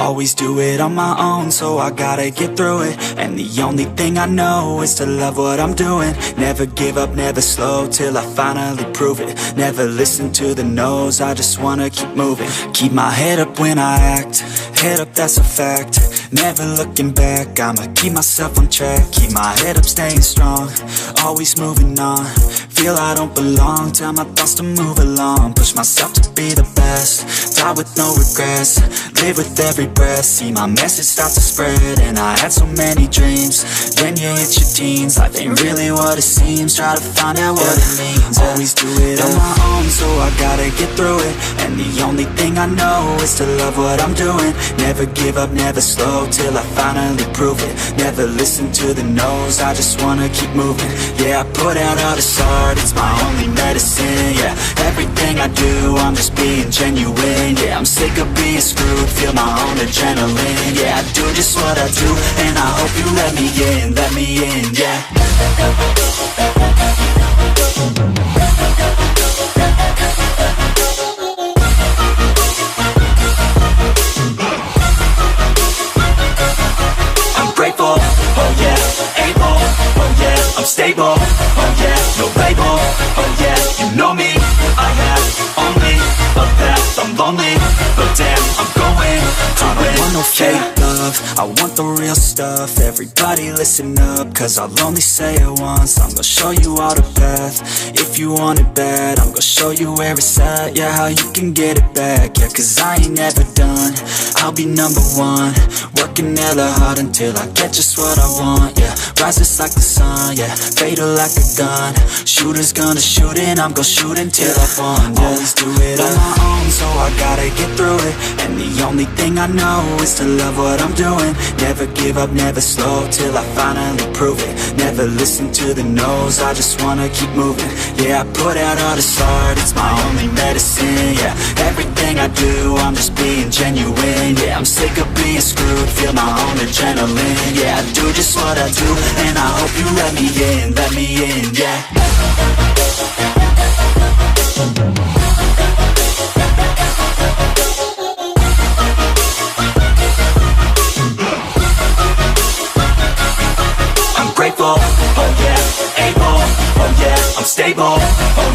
Always do it on my own, so I gotta get through it. And the only thing I know is to love what I'm doing. Never give up, never slow, till I finally prove it. Never listen to the no's, I just wanna keep moving. Keep my head up when I act, head up, that's a fact. Never looking back, I'ma keep myself on track. Keep my head up, staying strong, always moving on. Feel I don't belong, tell my thoughts to move along. Push myself to be the best, die with no regrets. Live with every breath, see my message start to spread. And I had so many dreams, then you hit your teens. Life ain't really what it seems, try to find out what it means. Always do it on my own, so I gotta get through it. And the only thing I know is to love what I'm doing. Never give up, never slow, till I finally prove it. Never listen to the no's, I just wanna keep moving. Yeah, I put out all this art, it's my only medicine. Yeah, everything I do, I'm just being genuine. Yeah, I'm sick of being screwed, feel my own adrenaline. Yeah, I do just what I do, and I hope you let me in, yeah. I'm grateful, oh yeah, able, oh yeah, I'm stable, oh yeah, no label, oh yeah, you know me, I have only a path, I'm lonely, but damn, I'm going to win. I don't want no fake love, I want the real stuff. Everybody listen up, cause I'll only say it once. I'm gonna show you all the path, if you want it bad. I'm gonna show you where it's at, yeah, how you can get it back. Yeah, cause I ain't never done, I'll be number one. Working hella hard until I get just what I want, yeah. Rises like the sun, yeah, fatal like a gun. Shooter's gonna shoot and I'm gonna shoot until I won, yeah. Always do it on my own, so I gotta get through it. And the only thing I know is to love what I'm doing. Never give up, never slow, till I finally prove it. Never listen to the no's, I just wanna keep moving. Yeah, I put out all this art, it's my only medicine. Yeah, everything I do, I'm just being genuine. Yeah, I'm sick of being screwed, feel my own adrenaline. Yeah, I do just what I do, and I hope you let me in, yeah. I'm grateful, oh yeah, able, oh yeah, I'm stable, oh